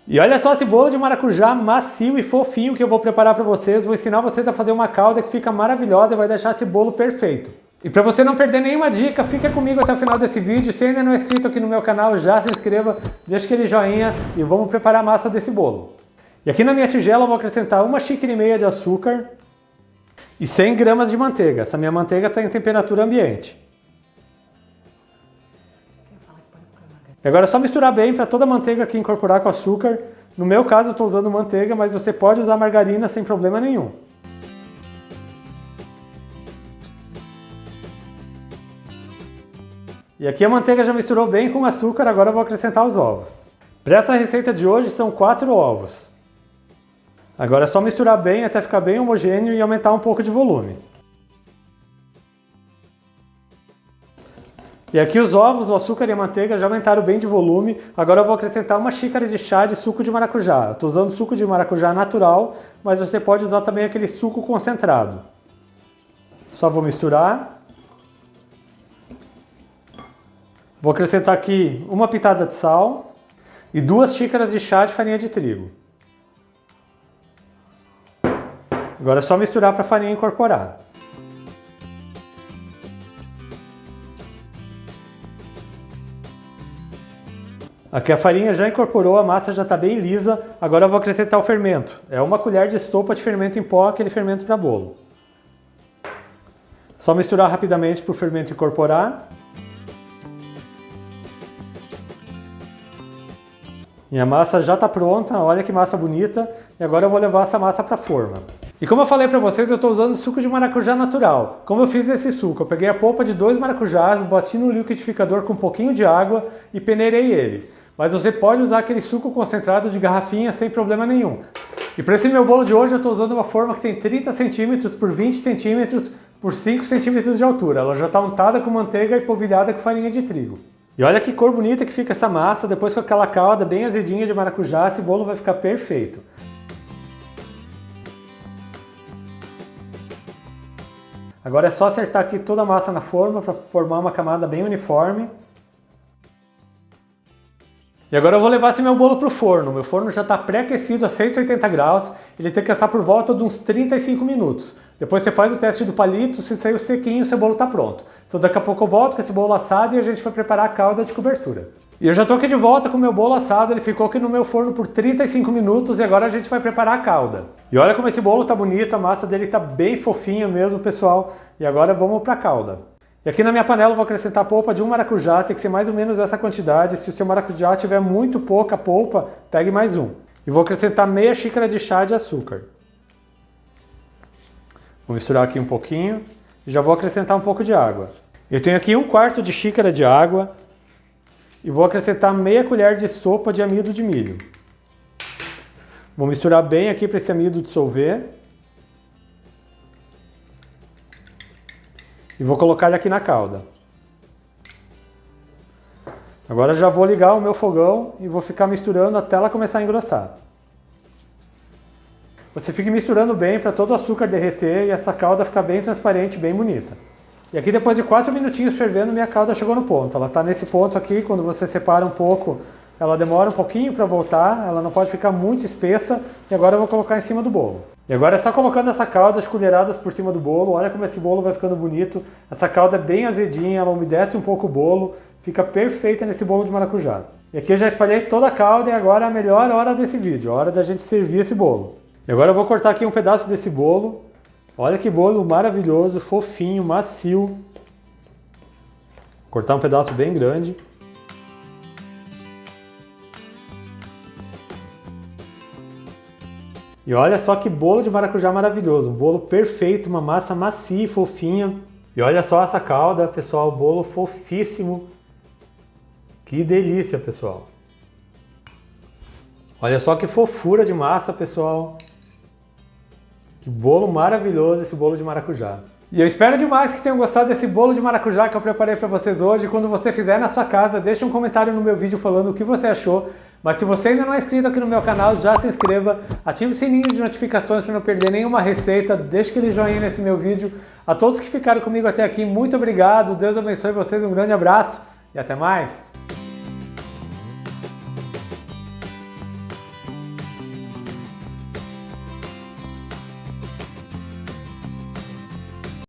E olha só esse bolo de maracujá macio e fofinho que eu vou preparar para vocês. Vou ensinar vocês a fazer uma calda que fica maravilhosa e vai deixar esse bolo perfeito. E para você não perder nenhuma dica, fica comigo até o final desse vídeo. Se ainda não é inscrito aqui no meu canal, já se inscreva, deixa aquele joinha e vamos preparar a massa desse bolo. E aqui na minha tigela eu vou acrescentar 1,5 xícaras de açúcar e 100 gramas de manteiga. Essa minha manteiga está em temperatura ambiente. E agora é só misturar bem para toda a manteiga aqui incorporar com açúcar. No meu caso eu estou usando manteiga, mas você pode usar margarina sem problema nenhum. E aqui a manteiga já misturou bem com o açúcar, agora eu vou acrescentar os ovos. Para essa receita de hoje são 4 ovos. Agora é só misturar bem até ficar bem homogêneo e aumentar um pouco de volume. E aqui os ovos, o açúcar e a manteiga já aumentaram bem de volume. Agora eu vou acrescentar 1 xícara de chá de suco de maracujá. Eu estou usando suco de maracujá natural, mas você pode usar também aquele suco concentrado. Só vou misturar. Vou acrescentar aqui 1 pitada de sal e 2 xícaras de chá de farinha de trigo. Agora é só misturar para a farinha incorporar. Aqui a farinha já incorporou, a massa já está bem lisa. Agora eu vou acrescentar o fermento. É 1 colher de sopa de fermento em pó, aquele fermento para bolo. Só misturar rapidamente para o fermento incorporar. E a massa já está pronta, olha que massa bonita. E agora eu vou levar essa massa para a forma. E como eu falei para vocês, eu estou usando suco de maracujá natural. Como eu fiz esse suco? Eu peguei a polpa de 2 maracujás, bati no liquidificador com um pouquinho de água e peneirei ele. Mas você pode usar aquele suco concentrado de garrafinha sem problema nenhum. E para esse meu bolo de hoje eu estou usando uma forma que tem 30 centímetros por 20 centímetros por 5 centímetros de altura. Ela já está untada com manteiga e polvilhada com farinha de trigo. E olha que cor bonita que fica essa massa, depois com aquela calda bem azedinha de maracujá, esse bolo vai ficar perfeito. Agora é só acertar aqui toda a massa na forma para formar uma camada bem uniforme. E agora eu vou levar esse meu bolo para o forno. Meu forno já está pré-aquecido a 180 graus. Ele tem que assar por volta de uns 35 minutos. Depois você faz o teste do palito, se saiu sequinho, seu bolo está pronto. Então daqui a pouco eu volto com esse bolo assado e a gente vai preparar a calda de cobertura. E eu já estou aqui de volta com o meu bolo assado, ele ficou aqui no meu forno por 35 minutos e agora a gente vai preparar a calda. E olha como esse bolo está bonito, a massa dele está bem fofinha mesmo, pessoal. E agora vamos para a calda. E aqui na minha panela eu vou acrescentar a polpa de 1 maracujá, tem que ser mais ou menos essa quantidade. Se o seu maracujá tiver muito pouca polpa, pegue mais um. E vou acrescentar meia xícara de chá de açúcar. Vou misturar aqui um pouquinho e já vou acrescentar um pouco de água. Eu tenho aqui 1/4 de xícara de água e vou acrescentar meia colher de sopa de amido de milho. Vou misturar bem aqui para esse amido dissolver. E vou colocar ele aqui na calda. Agora já vou ligar o meu fogão e vou ficar misturando até ela começar a engrossar. Você fica misturando bem para todo o açúcar derreter e essa calda ficar bem transparente, bem bonita. E aqui depois de 4 minutinhos fervendo, minha calda chegou no ponto. Ela está nesse ponto aqui, quando você separa um pouco, ela demora um pouquinho para voltar, ela não pode ficar muito espessa. E agora eu vou colocar em cima do bolo. E agora é só colocando essa calda, as colheradas por cima do bolo. Olha como esse bolo vai ficando bonito. Essa calda é bem azedinha, ela umedece um pouco o bolo. Fica perfeita nesse bolo de maracujá. E aqui eu já espalhei toda a calda e agora é a melhor hora desse vídeo. A hora da gente servir esse bolo. E agora eu vou cortar aqui um pedaço desse bolo. Olha que bolo maravilhoso, fofinho, macio. Vou cortar um pedaço bem grande. E olha só que bolo de maracujá maravilhoso, um bolo perfeito, uma massa macia e fofinha. E olha só essa calda, pessoal, bolo fofíssimo. Que delícia, pessoal. Olha só que fofura de massa, pessoal. Que bolo maravilhoso esse bolo de maracujá. E eu espero demais que tenham gostado desse bolo de maracujá que eu preparei para vocês hoje. Quando você fizer na sua casa, deixa um comentário no meu vídeo falando o que você achou. Mas se você ainda não é inscrito aqui no meu canal, já se inscreva, ative o sininho de notificações para não perder nenhuma receita, deixe aquele joinha nesse meu vídeo. A todos que ficaram comigo até aqui, muito obrigado, Deus abençoe vocês, um grande abraço e até mais!